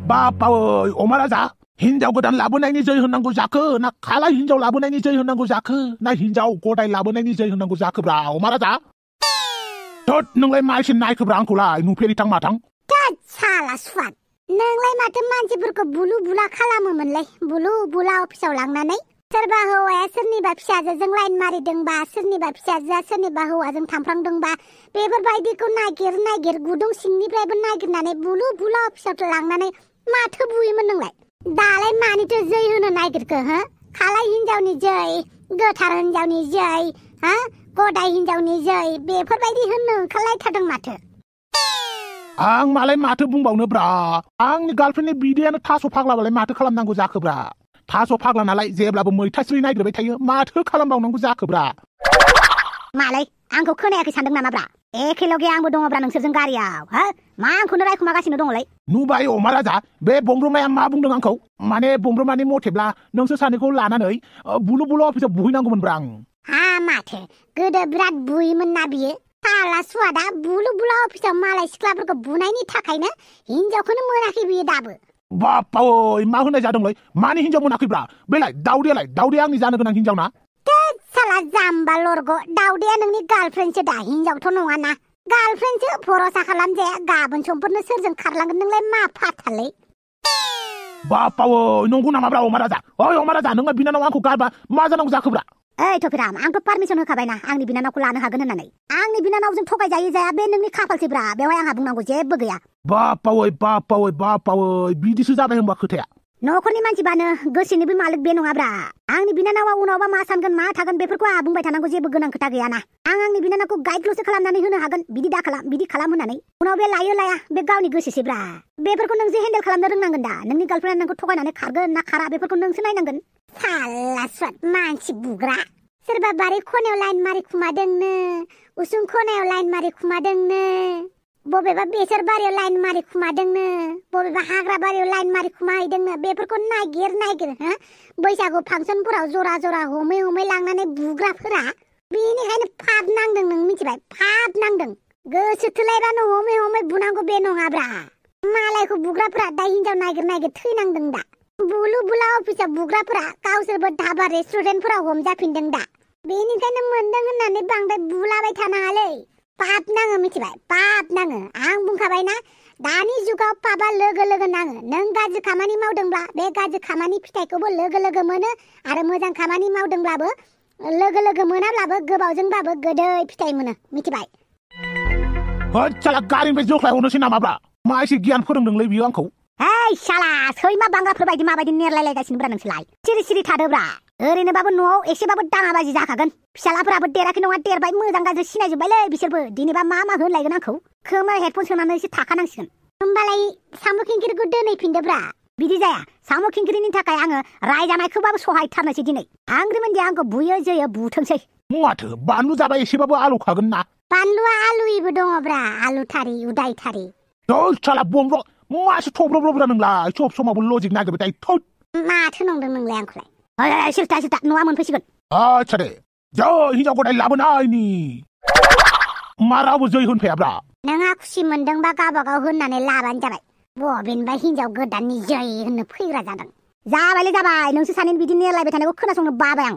बापावै अमा राजा हिनजाव गोदान लाबोनायनि जै होनांगौ जाखो ना खाला हिनजाव लाबोनायनि जै होनांगौ जाखो ना हिनजाव गदाय लाबोनायनि जै होनांगौ जाखोब्रा अमा राजा थोद नोंलाय मा एसे नायखोब्रा आंखौलाय नुफेरि थां माथां थोद साला सुवाद नोंलाय माथो मानसिफोरखौ बुलु बुला खालामोमोनलाय बुलु बुला अफिसाव लांनानै सोरबा हौवाया सोरनिबा फिसाजोजों लाइन मारिदोंबा सोरनिबा फिसाजोआ सोरनिबा हौवाजों थांफ्रांदोंबा बेफोरबायदिखौ नागिर गुदुं सिंनिफ्रायबो नागिरनानै बुलु बुला अफिसाव लांनानै माथो बुयोमोन नोंलाय दालाय मानिथो जै होनो नागिरखो हो खालाय हिनजावनि जै गोथार हिनजावनि जै हा गदाय हिनजावनि जै बेफोरबायदि होननो ओंखारलायथारदों माथो आं मालाय माथो बुंबावनोब्रा आंनि गार्लफ्रेन्डनि बिदैयानो थास' फाग्लाबालाय माथो खालामनांगौ जाखोब्रा थास' फाग्ला नालाय जेब्लाबो मैथास्रि नागिरबाय थायो माथो खालामबावनांगौ जाखोब्रा मालाय आंखौ खोनायाखै सानदों नामाब्रा एखेलगे आंबो दङब्रा नोंसोरजों गारियाव हो मा आंखौनो रायखुमागासिनो दङलै नुबाय अमा राजा बे बंब्रमाया मा बुंदों आंखौ माने बंब्रमानि मथेब्ला नोंसोर सानैखौ लानानै बुलु बुलु अफिसाव बुहैनांगौमोनब्रा आं हा माथो गोदो बिराद बुयोमोन ना बियो साला सुवादा बुलु बुला अफिसाव मालाय सिख्लाफोरखौ बुनायनि थाखायनो हिनजावखौनो मोनाखै बियो दाबो बापावै मा होनाय जादोंलै मानि हिनजाव मोनाखैब्रा बेलाय दाउदैया आंनि जानो गोनां हिनजाव ना साला जाम्बा लरग दाउदैया नोंनि गार्लफ्रेन्डसो दा हिनजावथ' नङाना गार्लफ्रेन्डसो भरसा खालामजाया गाबोन समफोरनो सोरजों खारलांगोन नोंलाय मा फाथालै बापावै नंगौ नामाब्रा अमा राजा ओइ अमा राजा नोंना बिनानाव आंखौ गारबा मा जानांगौ जाखोब्रा ओइ थफिराम आंथ' पारमिसन होखाबायना आंनि बिनानावखौ लानो हागोन होननानै आंनि बिनानावजों थगायजायै जाया बे नोंनि खाफालसैब्रा बेवहाय आंहा बुंनांगौ जेबो गैया बापावै बिदिसो जाबाय होनबा खोथाया न'खरनि मानसिबानो गोसोनिबो मालिक बे नङाब्रा आंनि बिनानावा उनावबा मा सानगोन मा थागोन बेफोरखौ आहा बुंबाय थानांगौ जेबो गोनां खोथा गैयाना आं आंनि बिनानावखौ गाइडल'सो खालामनानै होनो हागोन बिदि दा खालाम बिदि खालाम होननानै उनाव बे लायो लाया बे गावनि गोसोसैब्रा बेफोरखौ नोंसो हेन्डेल खालामनो रोंनांगोन दा नोंनि गार्लफ्रेन्डआ नोंखौ थगायनानै खारगोन ना खारा बेफोरखौ नोंसो नायनांगोन साला सुवाद मानसि बुग्रा सोरबा बारि खनायाव लाइन मारि खुमादोंनो उसुं खनायाव लाइन मारि खुमादोंनो बबेबा बेसर बारियाव लाइन मारि खुमादोंनो बबेबा हाग्रा बारियाव लाइन मारि खुमाहैदोंनो बेफोरखौ नागिर हो बैसागु फांसनफोराव जरा हमै लांनानै बुग्राफोरा बेनिखायनो फाब नांदों नों मिथिबाय फाब नांदों गोसो थोलायबानो हमै बुनांगौ बे नङाब्रा मालायखौ बुग्राफोरा दा हिनजाव नागिर थैनांदों दा बुलु बुला अफिसाव बुग्राफोरा गावसोरबो धाबा रेस्टुरेन्टफोराव हमजाफिनदों दा बेनिखायनो मोनदों होननानै बांद्राय बुलाबाय थानाङालै पाप नाङो मिथिबाय पाप नाङो आं बुंखाबायना दानि जुगाव पापा लोगो नाङो नों गाज्रि खामानि मावदोंब्ला बे गाज्रि खामानि फिथाइखौबो लोगो मोनो आरो मोजां खामानि मावदोंब्लाबो लोगो मोनाब्लाबो गोबावजोंबाबो गोदै फिथाइ मोनो मिथिबाय साला गारिनिफ्राय जोख्लाय हरनोसै नामाब्रा मा एसे गियान फोरोंदोंलै बियो आंखौ हेइ साला सैमा बांगाफोर बायदि माबायदि नेरलायलायगासिनोब्रा नोंसोरलाय सिरि थादोब्रा ओरैनोबाबो न'आव एसेबाबो दाङाबाजि जाखागोन फिसालाफोराबो देराखै नङा देरबाय मोजां गाज्रि सिनायजोब्बायलै बिसोरबो दिनैबा मा होनलायगोन आंखौ खोमा हेडफन सोनानै एसे थाखानांसिगोन होमबालाय साम' खिंखिरिखौ दोनहैफिनदोब्रा बिदि जाया साम' खिंखिरिनि थाखाय आङो रायजानायखौबाबो सहायथारनोसै दिनै आंग्रिमोनदि आंखौ बुयो जोयो बुथोंसै माथो बानलु जाबाय एसेबाबो आलु खागोन ना बानलुआ आलुइबो दङब्रा आलुथारि उदायथारि साला बंब्र मासो थब्रब्रा नोंलाय सब समावबो लजिक नागिरबाय थायो माथो नंदों नोंलाय आंखौलाय सिलथा न'आ मोनफैसिगोन आच्छा दे जै हिनजाव गदाय लाबोनायनि मा रावबो जै होनफायाब्रा नोंहा खुसि मोनदोंबा गावबागाव होननानै लाबानो जाबाय बबेनिबा हिनजाव गोदाननि जै होननो फैग्रा जादों जाबाय नोंसोर सानैनि बिदि नेरलायबाय थानायखौ खोनासंनो बाबाय आं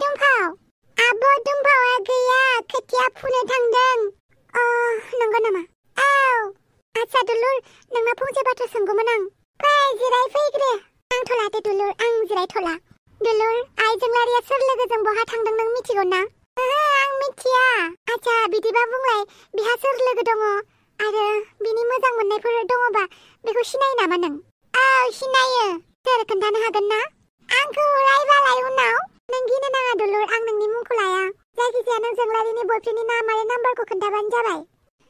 दुमफाव आब' दुमफावआ गैया खोथिया फुनो थांदों नंगौ नामा औ आच्छा दुलुर नोंना फंसे बाथ्रा सोंगौमोन आं फै जिरायफैग्रो आंथ' लादो दुलुर आं जिरायथ'ला दुलुर आइजों लारिया सोर लोगोजों बहा थांदों नों मिथिगौ ना आं मिथिया आच्छा बिदिबा बुंलाय बिहा सोर लोगो दङ आरो बिनि मोजां मोननायफोर दङबा बेखौ सिनायो नामा नों औ सिनायो सोर खोन्थानो हागोन ना आंखौ रायबालाय उनाव नों गिनो नाङा दुलुर आं नोंनि मुंखौ लाया जायखिजाया नों जोंलारिनि बयफ्रेन्डनि नाम आरो नाम्बारखौ खोन्थाबानो जाबाय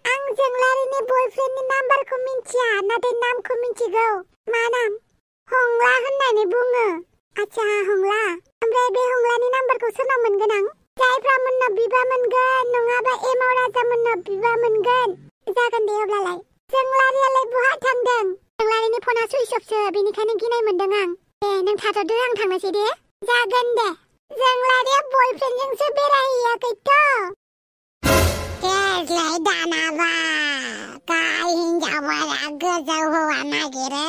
आं जोंलारिनि बयफ्रेन्डनि नाम्बारखौ मिन्थिया नाथाय नामखौ मिन्थिगौ मा नाम हंला होननानै बुङो आच्छा हंला ओमफ्राय बे हंलानि नाम्बारखौ सोरनाव मोनगोन आं जायफ्रा मोननाव बिबा मोनगोन नङाबा एमाव राजा मोननाव बिबा मोनगोन जागोन दे अब्लालाय जोंलारियालाय बहा थांदों जोंलारिनि फना सुइस अफसो बेनिखायनो गिनाय मोनदों आं दे नों थाथ'दो आं थांनोसै दे जागोन दे जोंलारिया बयफ्रेन्डजोंसो बेरायहैयाखैथ' देग्लाय दानाबा गाय हिनजावफोरा गोजौ हौवा नागिरो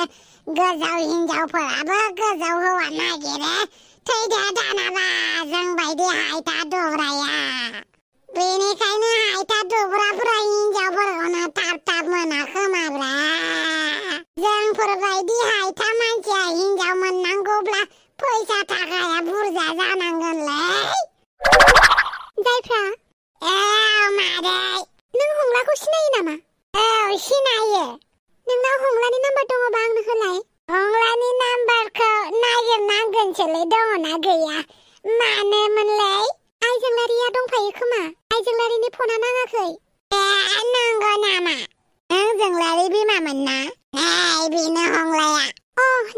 गोजौ हिनजावफोराबो गोजौ हौवा नागिरो थैदो दानाबा जों बायदि हायथा दुब्राया बेनिखायनो हायथा दुब्राफोरा हिनजावफोरखौनो थाब थाब मोना खोमाब्रा जोंफोरबायदि हायथा मानसिया हिनजाव मोननांगौब्ला फैसा थाखाया बुरजा जानांगोनलै जायफ्रा मादै नों हंलाखौ सिनायो नामा सिनायो नोंनाव हंलानि नाम्बार दङबा आंनो होलाय हंलानि नाम्बारखौ नागिरनांगोनसोलै दङना गैया मानोमोनलै आइजोंलारिया दंफायो खोमा आइजोंलारिनि फना नाङाखै नंगौ नामा नों जोंलारि बिमामोन ना बेनो हंलाया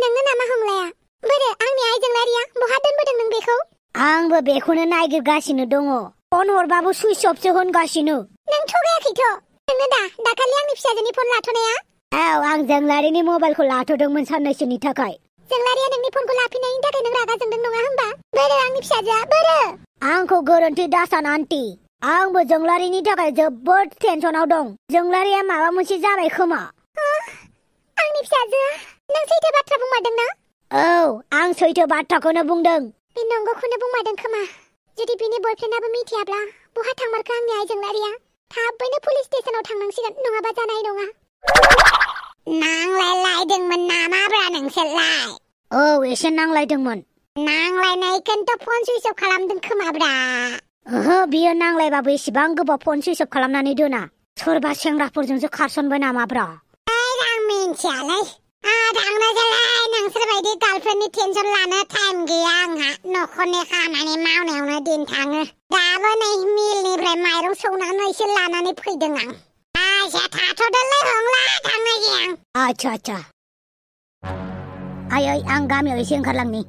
नोंनो नामा हंलाया बोरो आंनि आइजोंलारिया बहा दोनबोदों नों बेखौ आंबो बेखौनो नागिरगासिनो दङ फन हरबाबो सुइच अफसो होनगासिनो नों थगायाखैथ' नोंनो दाखालि आंनि फिसाजोनि फन लाथ'नाया आं जोंलारिनि मबाइलखौ लाथ'दोंमोन साननैसोनि थाखाय जोंलारिया नोंनि फनखौ लाफिननायनि थाखाय नों रागा जोंदों नङा होमबा बोरो आंनि फिसाजोआ बोरो आंखौ गोरोन्थि दासान आन्टी आंबो जोंलारिनि थाखाय जोबोद टेनसनाव दं जोंलारिया माबा मोनसे जाबाय खोमा आंनि फिसाजोआ नों सैथो बाथ्रा बुंमारदों ना आं सैथो बाथ्राखौनो बुंदों बे नंगौखौनो बुंमारदों खोमा जुदि बिनि बयफ्रेन्डआबो मिथियाब्ला बहा थांमारखो आंनि आइजोंलारिया थाबैनो पुलिस स्टेशनाव थांनांसिगोन नङाबा जानाय नङा नांलायलायदोंमोन नामाब्रा नोंसोरलाय एसे नांलायदोंमोन नांलायनायखौनोथ' फन सुइच अफ खालामदों खोमाब्रा बियो नांलायबाबो एसेबां गोबाव फन सुइच अफ खालामनानै दोना सोरबा सेंग्राफोरजोंसो खारसनबाय नामाब्रा आं मिन्थियालै थांनोसैलाय नोंसोरबायदि गार्लफ्रेन्डनि टेनसन लानो टाइम गैया आंहा न'खरनि खामानि मावनायावनो दिन थाङो दाबो नै मिलनिफ्राय माइरं सौनानैसो लानानै फैदों आं थाथ'दोलै हंला थांनायसै आं आच्छा आयै आं गामियाव एसे ओंखारलांनि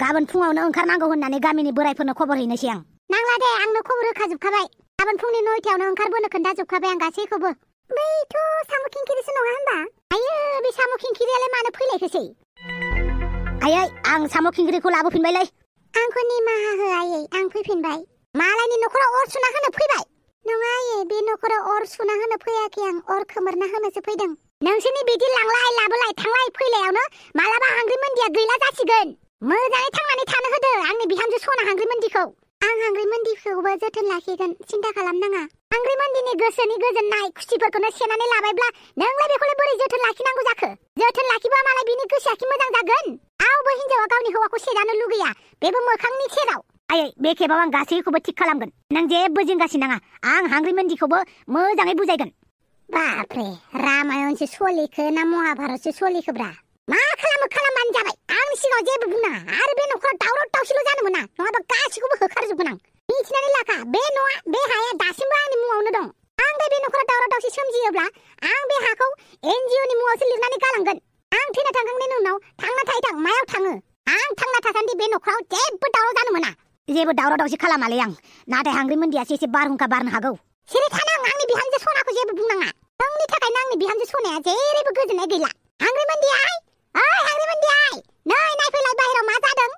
गाबोन फुङावनो ओंखारनांगौ होननानै गामिनि बोरायफोरनो खबर हैनोसै आं नांला दे आंनो खबर होखाजोबखाबाय गाबोन फुंनि 9टायावनो ओंखारबोनो खोन्थाजोबखाबाय आं गासैखौबो बैथ' साम' खिंखिरिसो नङा होनबा आयै बे साम' खिंखिरियालाय मानो फैलायखोसै आयै आं साम' खिंखिरिखौ लाबोफिनबायलै आंखौ निमाहा हो आयै आं फैफिनबाय मालायनि न'खराव अर सुना होनो फैबाय नङा आयै बे न'खराव अर सुना होनो फैयाखै आं अर खोमोरना होनोसो फैदों नोंसोरनि बिदि लांलाय लाबोलाय थांलाय फैलायावनो मालाबा हांग्रिमोन्दिया गैला जासिगोन मोजाङै थांनानै थानो होदो आंनि बिहामजो सना हांग्रिमोन्दिखौ आं हांग्रिमोन्दिखौबो जोथोन लाखिगोन सिन्था खालामनाङा हांग्रिमोन्दिनि गोसोनि गोजोननाय खुसिफोरखौनो सेनानै लाबायब्ला नोंलाय बेखौलाय बोरै जोथोन लाखिनांगौ जाखो जोथोन लाखिबा मालाय बिनि गोसोआखि मोजां जागोन रावबो हिनजावा गावनि हौवाखौ सेजानो लुगैया बेबो मोखांनि सेराव आयै बे खेबाव आं गासैखौबो थिक खालामगोन नों जेबो जिंगासि नाङा आं हांग्रिमोन्दिखौबो मोजाङै बुजायगोन बापरे रामायणसो सलिखो ना महाभारतसो सलिखोब्रा मा खालामबानो जाबाय आंनि सिगाङाव जेबो बुंनाङा आरो बे न'खराव दावराव दावसिल' जानो मोना नङाबा गासैखौबो होखारजोबगोन आं मिथिनानै लाखा बे न'आ बे हाया दासिमबो आंनि मुङावनो दं आं बे न'खराव दावराव दावसि सोमजियोब्ला आं बे हाखौ NGOनि मुङावसो लिरनानै गालांगोन आं थैना थांखांनायनि उनाव थांना थाहैथां मायाव थाङो आं थांना थासान्दि बे न'खराव जेबो दावराव जानो मोना जेबो दावराव दावसि खालामालै आं नाथाय हांग्रिमोन्दियासो एसे बारहुंखा बारनो हागौ सिरि थानो आंनि बिहामजो सनाखौ जेबो बुंनाङा नोंनि थाखायनो आंनि बिहामजो सनाया जेरैबो गोजोननाय गैला हांग्रिमोन्दियाय हांग्रिमोन्दियाय नै नायफैलाय बाहेराव मा जादों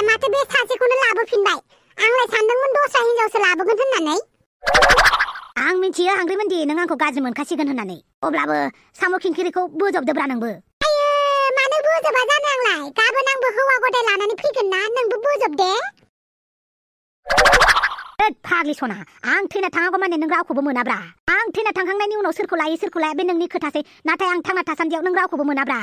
माथो बे सासेखौनो लाबोफिनबाय आंलाय सानदोंमोन दस्रा हिनजावसो लाबोगोन होननानै आं मिथियो हांग्रिमोन्दी नों आंखौ गाज्रि मोनखासिगोन होननानै अब्लाबो साम' खिंखिरिखौ बोजबदोब्रा नोंबो मानो बोजबा जानो आंलाय गाबोन आंबो हौवा गदाय लानानै फैगोन ना नोंबो बोजब दे फाग्लि सना आं थैना थाङागौ माने नों रावखौबो मोनाब्रा आं थैना थांखांनायनि उनाव सोरखौ लायो सोरखौ लाया बे नोंनि खोथासै नाथाय आं थांना थासान्दियाव नों रावखौबो मोनाब्रा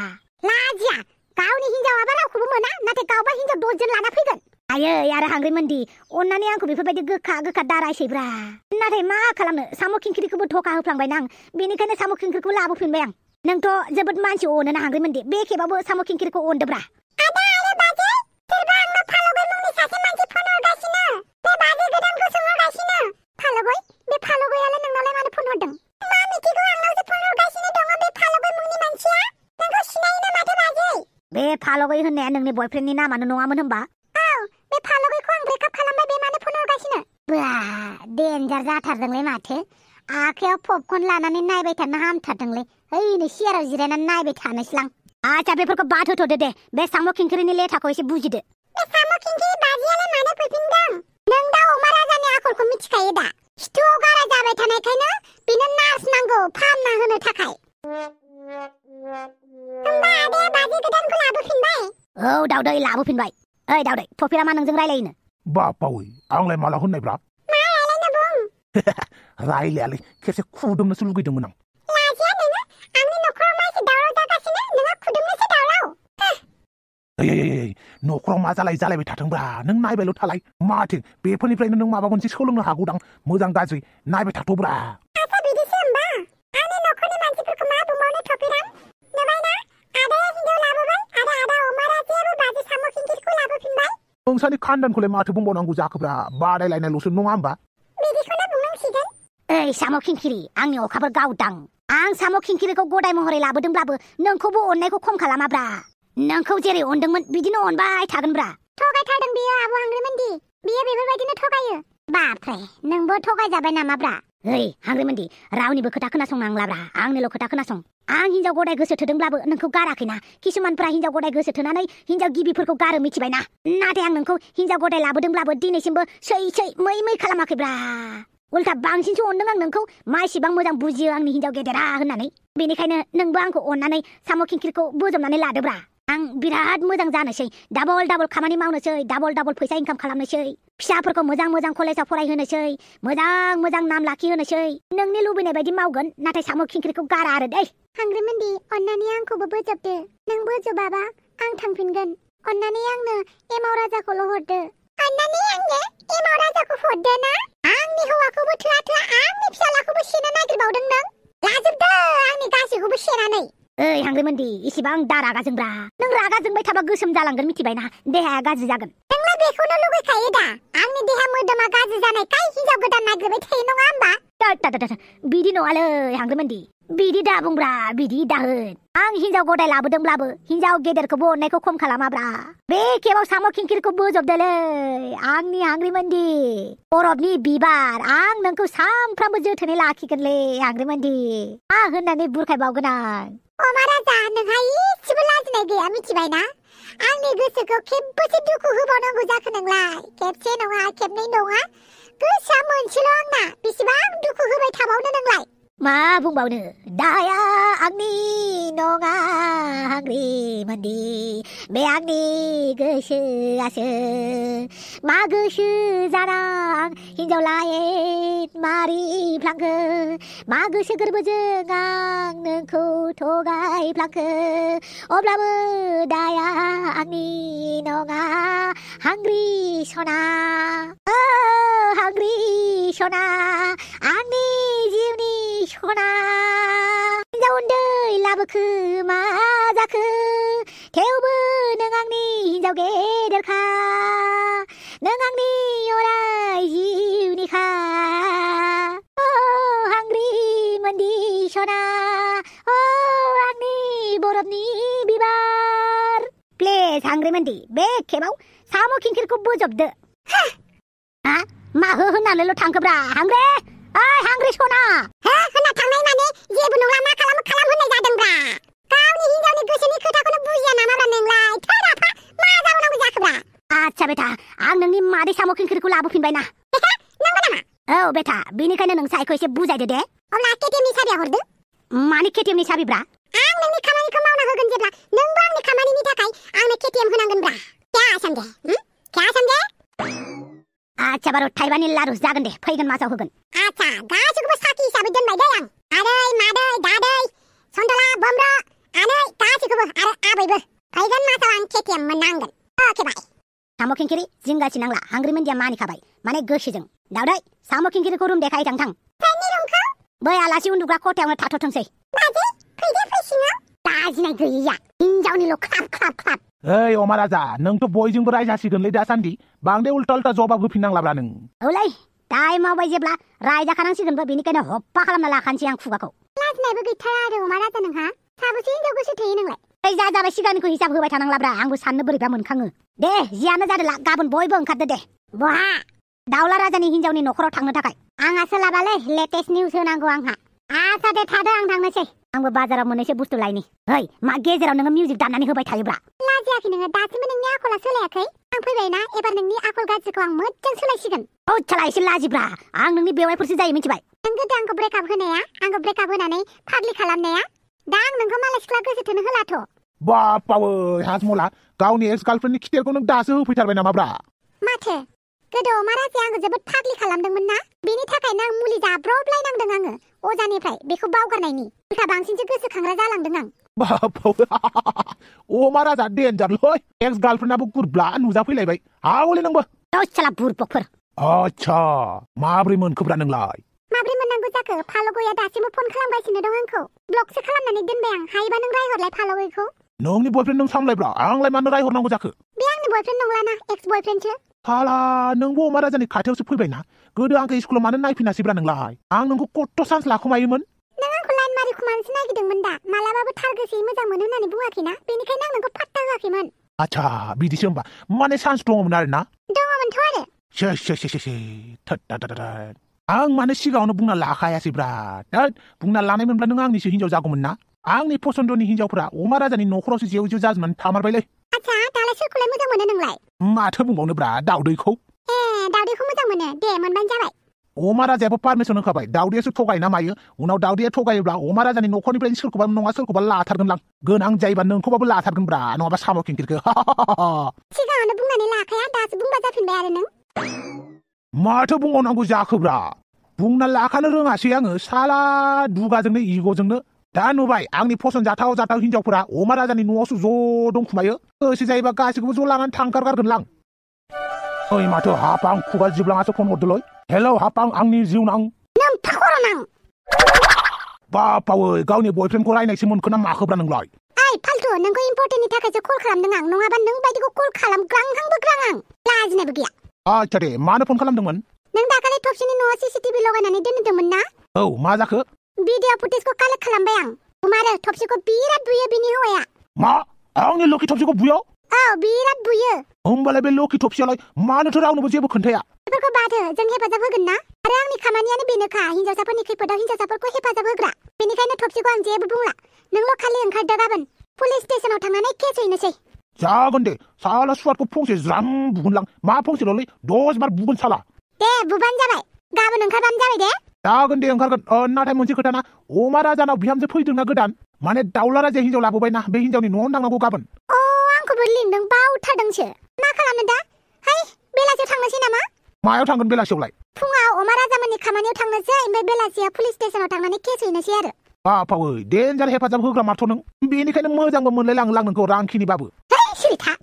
लाजिया गावनि हिनजावाबा रावखौबो मोना नाथाय गावबा हिनजाव 10 जन लाना फैगोन आयै आरो हांग्रिमोन्दी अन्नानै आंखौ बेफोरबायदि गोखा दारायसैब्रा नाथाय मा खालामनो साम' खिंखिरिखौबो धोखा होफ्लांबायना आं बेनिखायनो साम' खिंखिरिखौ लाबोफिनबाय आं नोंथ' जोबोद मानसि अनोना हांग्रिमोन्दी बे खेबावबो साम' खिंखिरिखौ अनदोब्रा आदा आरो बाजै सोरबा आंनो फालगय मुंनि सासे मानसि फन हरगासिनो बे बाजै गोदानखौ सोंहरगासिनो फालगय बे फालगयालाय नोंनावलाय मानो फन हरदों मा मिथिगौ आंनावसो फन हरगासिनो दङ बे फालगय मुंनि मानसिया नोंखौ सिनायो ना माथो बाजै बे फालगय होननाया नोंनि बयफ्रेन्डनि नामानो नङामोन होमबा बे फालगयखौ आं ब्रेकआप खालामबाय बे मानो फन हरगासिनो बा डेन्जार जाथारदोंलै माथो आखायाव पपकर्न लानानै नायबाय थानो हामथारदोंलै ओइनै सियाराव जिरायनानै नायबाय थानोसैलां आच्छा बेफोरखौ बाद होथ'दो दे बे साम' खिंखिरिनि लेथाखौ एसे बुजिदो बे साम' खिंखिरि बाजियालाय मानो फैफिनदों नों दा अमा राजानि आखलखौ मिथिखायो दा खिथुआव गाराय जाबाय थानायखायनो बिनो नार्स नांगौ फाहामना होनो थाखाय होमबा आदाया बाजै गोदानखौ लाबोफिनबाय औ दाउदै लाबोफिनबाय ओइ दाउदै थफिरा मा नोंजों रायलायनो बापावै आंलाय माला होननायब्रा मा रायलायनो बुं रायलायालै खेबसे खुदुमनोसो लुगैदोंमोन आं लाजिया नोङो आंनि न'खराव मानसि दावराव जागासिनो नोङो खुदुमनोसो दावराव ओइ न'खराव मा जालायबाय थाथोंब्रा नों नायबायल' थालाय माथो बेफोरनिफ्रायनो नों माबा मोनसे सोलोंनो हागौदां मोजां गाज्रि नायबाय थाथ'ब्रा आसा बिदिसो होमबा आंनि न'खरनि मानसिफोरखौ मा बुंबावनो थफिराम नुबायना आदाया हिनजाव लाबोबाय आरो आदा अमा राजायाबो बाजै साम' खिंखिरिखौ लाबोफिनबाय नोंसानि खानदानखौलाय माथो बुंबावनांगौ जाखोब्रा बादायलायनायल'सो नङा होमबा बिदिखौनो बुंनांसिगोन ओइ साम' खिंखिरि आंनि अखाफोर गावदां आं साम' खिंखिरिखौ गदाय महरै लाबोदोंब्लाबो नोंखौबो अननायखौ खम खालामाब्रा नोंखौ जेरै अनदोंमोन बिदिनो अनबाय थागोनब्रा थगायथारदों बियो आब' हांग्रिमोनदि बियो बेफोरबायदिनो थगायो बाप्रे नोंबो थगायजाबाय नामाब्रा ओइ हांग्रिमोनदि रावनिबो खोथा खोनासंनांलाब्रा आंनिल' खोथा खोनासं आं हिनजाव गदाय गोसो थोदोंब्लाबो नोंखौ गाराखैना किसुमानफ्रा हिनजाव गदाय गोसो थोनानै हिनजाव गिबिफोरखौ गारो मिथिबायना नाथाय आं नोंखौ हिनजाव गदाय लाबोदोंब्लाबो दिनैसिमबो सै मै खालामाखैब्रा उल्था बांसिनसो अनदों आं नोंखौ मा इसिबां मोजां बुजियो आंनि हिनजाव गेदेरा होननानै बेनिखायनो नोंबो आंखौ अननानै साम' खिंखिरिखौ बोजबनानै लादोब्रा आं बिराद मोजां जानोसै डाबल खामानि मावनोसै डाबल फैसा इनकाम खालामनोसै फिसाफोरखौ मोजां कलेजाव फरायहोनोसै मोजां नाम लाखिहोनोसै नोंनि लुबैनाय बायदि मावगोन नाथाय साम' खिंखिरिखौ गारा आरो दै हांग्रिमोनदि अन्नानै आंखौबो बोजबदो नों बोजबाबा आं थांफिनगोन अन्नानै आंनो एमाव राजाखौल' हरदो अन्नानै आंनो एमाव राजाखौ हरदो ना आंनि हौवाखौबो थोआ आंनि फिसालाखौबो सेनो नागिरबावदों नों लाजोबदो आंनि गासैखौबो सेनानै ओइ हांग्रिमोनदि इसिबां दा रागा जोंब्रा नों रागा जोंबाय थाबा गोसोम जालांगोन मिथिबायना देहाया गाज्रि जागोन नोंलाय बेखौनो लुगैखायो दा आंनि देहा मोदोमा गाज्रि जानायखाय हिनजाव गोदान नागिरबाय थायो नङा होमबा बिदि नङालै हांग्रिमोनदि बिदि दा बुंब्रा बिदि दाहोन आं हिनजाव गदाय लाबोदोंब्लाबो हिनजाव गेदेरखौबो अननायखौ खम खालामाब्रा बे खेबाव साम' खिंखिरिखौ बोजबदोलै आंनि हांग्रिमोनदि बरफनि बिबार आं नोंखौ सानफ्रामबो जोथोनै लाखिगोनलै हांग्रिमोनदि मा होननानै बुरखायबावगोन आं अमा राजा नोंहा इसेबो लाजिनाय गैया मिथिबायना आंनि गोसोखौ खेबबेसे दुखु होबावनांगौ जाखो नोंलाय खेबसे नङा खेबनै नङा गोसोआ मोनसेल' आंना बेसेबां दुखु होबाय थाबावनो नोंलाय मा बुंबावनो दाया आंनि नङा हांग्रिमोनदि बे आंनि गोसोआसो मा गोसो जानां हिनजाव लायेन मारिफ्लांखो मा गोसो गोरबोजों आं नोंखौ थगायफ्लांखो अब्लाबो दाया आंनि नङा हांग्रि सना हांग्रि सना आंनि जिउनि सना हिनजाव उन्दै लाबोखो मा जाखो थेवबो नों आंनि हिनजाव गेदेरखा नों आंनि अराय जिउनिखा हांग्रिमोनदि सना आंनि बरफनि बिबार प्लिज हांग्रिमोनदि बे खेबाव साम' खिंखिरिखौ बोजबदो मा होननानैल' थांखोब्रा हांग्रे ओइ हांग्रि सना होनना थांनाय माने जेबो नंला मा खालाम होननाय जादोंब्रा गावनि हिनजावनि गोसोनि खोथाखौनो बुजिया नामाब्रा नोंलाय थोराफा मा जाबावनांगौ जाखोब्रा आच्छा बेटा आं नोंनि मादै साम' खिंखिरिखौ लाबोफिनबायना नंगौ नामा औ बेटा बेनिखायनो नों साइखौ एसे बुजायदो दे अब्ला केटिएमनि साबिया हरदो मानि केटिएमनि साबिब्रा आं नोंनि खामानिखौ मावना होगोन जेब्ला नोंबो आंनि खामानिनि थाखाय आंनो केटिएम होनांगोनब्रा क्या समझे आच्छा बारु थाइबानि लारु जागोन दे फैगोन मासाव होगोन आच्छा गासैखौबो साखि हिसाबै दोनबाय दे आं आदै मादै दादै सन्तला बम्र आनै गासैखौबो आरो आबैबो फैगोन मासाव आं केटिएम मोननांगोन अके बाय साम' खिंखिरि जिंगासि नांला हांग्रिमोनदिया मानिखाबाय माने गोसोजों दाउदै साम' खिंखिरिखौ रुम देखाय थां सोरनि रुमखौ बै आलासि उन्दुग्रा खथायावनो थाथ'थोंसै बाजै फैदो फैसिङाव लाजिनाय गैयैया हिनजावनिल' ख्लाब ओइ अमा राजा नोंथ' बयजोंबो रायजासिगोनलै दासान्दि बांद्राय उल्टा जबाब होफिननांलाब्रा नों औलै टाइम मावबाय जेब्ला रायजाखानांसिगोनबो बेनिखायनो हप्पा खालामना लाखानोसै आं खुगाखौ लाजिनायबो गैथारा आरो अमा राजा नोंहा साबेसे हिनजाव गोसो थोयो नोंलाय ओइ जा जाबाय सिगांनिखौ हिसाब होबाय थानांलाब्रा आंबो साननो बोरैबा मोनखाङो दे जियानो जादोला गाबोन बयबो ओंखारदो दे बहा दाउला राजानि हिनजावनि न'खराव थांनो थाखाय आंहा सोलाबालै लेटेस्ट निउस होनांगौ आंहा थादो थादो आं थांनोसै आंबो बाजाराव मोननैसो बुस्थु लायनि ओइ मा गेजेराव नोङो मिउजिक दामनानै होबाय थायोब्रा लाजियाखै नोङो दासिमबो नोंनि आखला सोलायाखै आं फैबायना एबार नोंनि आखल गाज्रिखौ आं मोजां सोलायसिगोन औ साला एसे लाजिब्रा आं नोंनि बेवाइफोरसो जायो मिथिबाय नों गोदो आंखौ ब्रेकआप होनाया आंखौ ब्रेकआप होनानै फाग्लि खालामनाया दा आं नोंखौ मालाय सिख्ला गोसो थोनो होलाथ' बापावै हाजमला गावनि एक्स गार्लफ्रेन्डनि खिथेरखौ नों दासो होफैथारबाय नामाब्रा माथो गोदो अमा राजाया आंखौ जोबोद फाग्लि खालामदोंमोन ना बेनि थाखायनो आं मुलि जाब्रबलायनांदों आङो अजानिफ्राय बेखौ बावगारनायनि उल्था बांसिनसो गोसोखांग्रा जालांदों आं बापावै अमा राजा डेन्जारलै एक्स गार्लफ्रेन्डआबो गुरब्ला नुजाफैलायबाय आवले नोंबो औ साला बुरबकफोर आच्छा माब्रै मोनखोब्रा नोंलाय माब्रै मोननांगौ जाखो फालगया दासिमबो फन खालामगासिनो दं आंखौ ब्लकसो खालामनानै दोनबाय आं हायोबा नों रायहरलाय फालगयखौ नोंनि बयफ्रेन्ड नों सामलायब्रा आंलाय मानो रायहरनांगौ जाखो बे आंनि बयफ्रेन्ड नंलाना एक्स बयफ्रेन्डसो साला नोंबो अमा राजानि खाथियावसो फैबायना गोदो आंखौ स्कुलाव मानो नायफैनासैब्रा नोंलाय आं नोंखौ कत्थ' चान्स लाखुमायोमोन नों आंखौ लाइन मारिखुमानोसो नागिरदोंमोन दा मालाबाबो थार गोसोयै मोजां मोनो होननानै बुङाखैना बेनिखायनो आं नोंखौ पात्ता होआखैमोन आच्छा बिदिसो होमबा माने चान्स दङमोन आरोना दङमोनथ' आरो आं माने सिगाङावनो बुंना लाखायासैब्रा बुंना लानायमोनब्ला नों आंनिसो हिनजाव जागौमोन ना आंनि पसन्दनि हिनजावफोरा अमा राजानि न'खरावसो जेव जेव जाजोबनानै थामारबायलै आच्छा दालाय सोरखौलाय मोजां मोनो नोंलाय माथो बुंबावनोब्रा दाउदैखौ दाउदैखौ मोजां मोनो दे मोनबानो जाबाय अमा राजायाबो पारमिसन होखाबाय दाउदैयासो थगायना मायो उनाव दाउदैया थगायोब्ला अमा राजानि न'खरनिफ्राय सोरखौबा नङा सोरखौबा लाथारगोनलां गोनां जायोबा नोंखौबाबो लाथारगोनब्रा नङाबा साम' खिंखिरखो सिगाङावनो बुंनानै लाखाया दासो बुंबा जाफिनबाय आरो नों माथो बुंबावनांगौ जाखोब्रा बुंना लाखानो रोङासै आङो साला दुगाजोंनो इग'जोंनो दा नुबाय आंनि फसन जाथाव जाथाव हिनजावफोरा अमा राजानि न'आवसो ज' दंखुमायो गोसो जायोबा गासैखौबो ज' लानानै थांगारगारगोनलां ओइ माथो हापां खुगा जिबलाङासो फन हरदोलै हेलौ हापां आंनि जिउनां नोमफा खर'नां बापावै गावनि बयफ्रेन्डखौ रायनायसो मोनखो ना माखोब्रा नोंलाय ओइ फाल्थु नोंखौ इम्पर्टेन्टनि थाखायसो कल खालामदों आं नङाबा नों बायदिखौ कल खालामग्रांहांबो ग्रां आं लाजिनायबो गैया आच्छा दे मानो फन खालामदोंमोन नों दाखालि थबसिनि न'आव सीसीटीवी लगायनानै दोनदोंमोन ना औ मा जाखो भिडिअ फुटेजखौ कालेक्ट खालामबाय आं बुमारो थबसिखौ बिराद बुयो बिनि हौवाया मा आंनि लोखि थबसिखौ बुयो औ बिराद बुयो होमबालाय बे लोखि थबसियालाय मानोथो रावनोबो जेबो खोन्थाया बेफोरखौ बादो जों हेफाजाब होगोन ना आरो आंनि खामानियानो बेनोखा हिनजावसाफोरनि खैफोदाव हिनजावसाफोरखौ हेफाजाब होग्रा बेनिखायनो थबसिखौ आं जेबो बुंला नोंल' खालि ओंखारदो गाबोन पुलिस स्टेशनाव थांनानै केस हैनोसै जागोन दे साला सुवारखौ फंसे ज्राम बुगोनलां मा फंसेल'लै 10 बार बुगोन साला दे बुबानो जाबाय गाबोन ओंखारबानो जाबाय दे जागोन दे ओंखारगोन नाथाय मोनसे खोथा ना अमा राजानाव बिहामजो फैदोंना गोदान माने दाउला राजाया हिनजाव लाबोबायना बे हिनजावनि न'आवनो थांनांगौ गाबोन आंखौबो लिंदों बावथारदोंसो मा खालामनो दा हाय बेलासियाव थांनोसै नामा मायाव थांगोन बेलासियावलाय फुङाव अमा राजामोननि खामानियाव थांनोसै ओमफ्राय बेलासियाव पुलिस स्टेशनाव थांनानै केस हैनोसै आरो बापावै डेन्जार हेफाजाब होग्रा माथो नों बेनिखायनो मोजांबो मोनलायलाङो नोंखौ रांखिनिबाबो सिरि था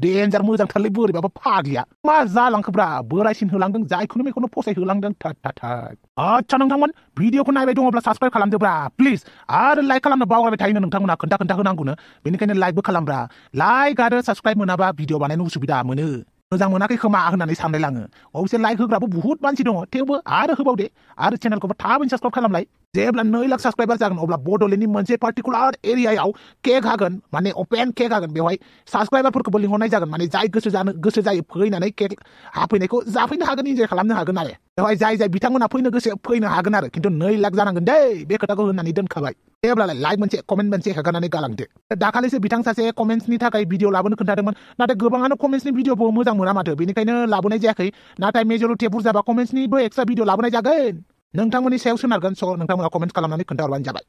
डेन्जार मोजांथारलै बोरैबाबा फाग्लिया मा जालांखोब्रा बोरायसिन होलांदों जायखौनो मेखौनो फसायहोलांदों आच्छा नोंथांमोन भिडिअखौ नायबाय दङब्ला साबस्क्राइब खालामदोब्रा प्लिज आरो लाइक खालामनो बावगारबाय थायो नोंथांमोना खोन्था होनांगौनो बेनिखायनो लाइकबो खालामब्रा लाइक आरो साबस्क्राइब मोनाबा भिडिअ बानायनो उसुबिदा मोनो मोजां मोनाखै खोमा होननानै सानलायलाङो अबसे लाइक होग्राबो बुहुत मानसि दङ थेवबो आरो होबावदे आरो चेनेलखौबो थाबैनो साबस्क्राइब खालामलाय जेब्ला 2 लाख साबस्क्राइबार जागोन अब्ला बड'लेण्डनि मोनसे पार्टिकुलार एरियायाव केक हागोन माने अपेन केक हागोन बेवहाय साबस्क्राइबारफोरखौबो लिंहरनाय जागोन माने जाय गोसो जायो फैनानै केक हाफैनायखौ जाफैनो हागोन इन्जय खालामनो हागोन आरो बेवहाय जाय बिथांमोना फैनो हागोन आरो खिन्थु 2 लाख जानांगोन दै बे खोथाखौ होननानै दोनखाबाय जेब्लालाय लाइक मोनसे कमेन्ट मोनसे हगारनानै गालांदो दाखालिसो बिथां सासे कमेन्ट्सनि थाखाय भिडिअ लाबोनो खोन्थादोंमोन नाथाय गोबाङानो कमेन्ट्सनि भिडिअबो मोजां मोना माथो बेनिखायनो लाबोनाय जायाखै नाथाय मेजरिटिया बुरजाबा कमेन्ट्सनिबो एक्सट्रा भिडिअ लाबोनाय जागोन नोंथांमोननि सायाव सोनारगोन स' नोंथांमोना कमेन्ट खालामनानै खोन्थाहरबानो जाबाय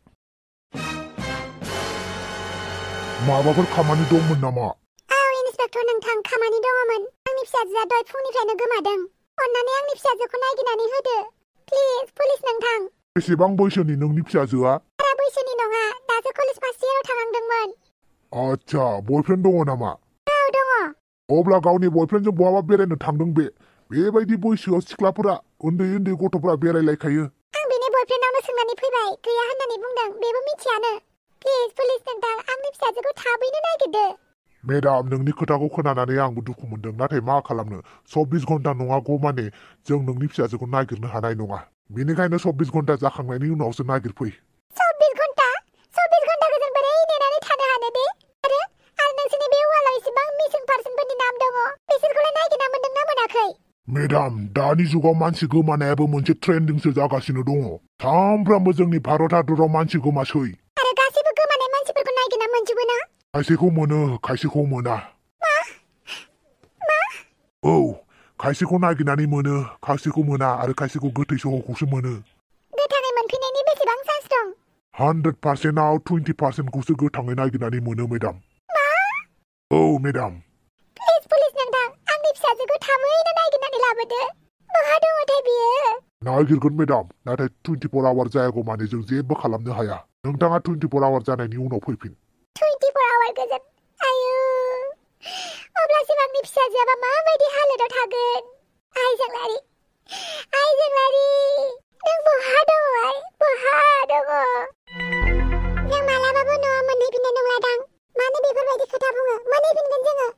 माबाफोर खामानि दंमोन नामा औ इन्सपेक्टर नोंथां खामानि दङमोन आंनि फिसाजोआ दहाय फुंनिफ्रायनो गोमादों अन्नानै आंनि फिसाजोखौ नागिरनानै होदो प्लिज पुलिस नोंथां बेसेबां बैसोनि नोंनि फिसाजोआ बारा बैसोनि नङा दासो कलेज फार्स्ट इयाराव थांहांदोंमोन आच्छा बयफ्रेन्ड दङ नामा औ दङ अब्ला गावनि बयफ्रेन्डजों बहाबा बेरायनो थांदों बेबायदि बैसोआव सिख्लाफोरा उन्दै गथ'फोरा बेरायलायखायो आं बेनि बयफ्रेन्डनावनो सोंनानै फैबाय गैया होननानै बुंदों बेबो मिथियानो प्लिज पुलिस नोंथां आंनि फिसाजोखौ थाबैनो नागिरदो मेडाम नोंनि खोथाखौ खोनानानै आंबो दुखु मोनदों नाथाय मा खालामनो 24 घन्टा नङागौ माने जों नोंनि फिसाजोखौ नागिरनो हानाय नङा बेनिखायनो 24 घन्टा जाखांनायनि उनावसो नागिरफै 24 घन्टाखौ जों बोरै नेनानै थानो हानो दे आरो नोंसोरनि बे वालाव इसेबां मिसिं पार्सनफोरनि नाम दङ बिसोरखौलाय नागिरना मोनदोंना मोनाखै मेडाम दानि जुगाव मानसि गोमानायाबो मोनसे ट्रेन्डिंसो जागासिनो दङ सानफ्रामबो जोंनि भारत हादराव मानसि गोमासै आरो गासैबो गोमानाय मानसिफोरखौ नागिरना मोनजोबो ना खायसेखौ मोनो खायसेखौ मोना औ खायसेखौ नागिरनानै मोनो खायसेखौ मोना आरो खायसेखौ गोथै सहखौसो मोनो गोथाङै मोनफिननायनि बेसेबां चान्स दं 100%आव 20%खौसो गोथाङै नागिरनानै मोनो मेडाम औ मेडाम प्लिज नोंथां आंनि फिसाजोखौ थाबैनो नागिरनानै लाबोदो बहा दङथाय बियो नागिरगोन मेडाम नाथाय 24 आवार जायागौ माने जों जेबो खालामनो हाया नोंथाङा 24 आवार जानायनि उनाव फैफिन 24 आवार गोजोन आयु अब्लासिम आंनि फिसाजोआ माबायदि हालोदाव थागोन आइजोंलारि नों बहा दङ बहा दङ जों मालाबाबो न'आव मोनहैफिननाय नंलादां मानो बेफोरबायदि खोथा बुङो मोनहैफिनगोन जोङो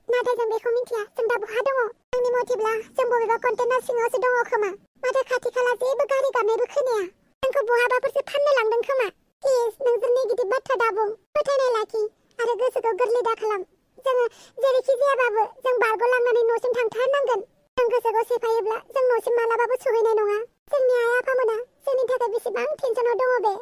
नाथाय जों बेखौ मिथिया जों दा बहा दङ आंनि मथेब्ला जों बबेबा कन्टेनार सिङावसो दङ खोमा नाथाय खाथि खाला जेबो गारि गाबनायबो खोनाया जोंखौ बहाबाफोरसो फाननो लांदों खोमा प्लिज नोंजों नेगेटिभ बाथ्रा दाबुं फोथायनाय लाखि आरो गोसोखौ गोरलै दाखालाम जोङो जेरैखि जायाबाबो जों बारग'लांनानै न'सिम थांथारनांगोन जों गोसोखौ सेफायोब्ला जों न'सिम मालाबाबो सहैनाय नङा जोंनि आइ आफामोना जोंनि थाखाय बेसेबां टेनसनाव दङ बे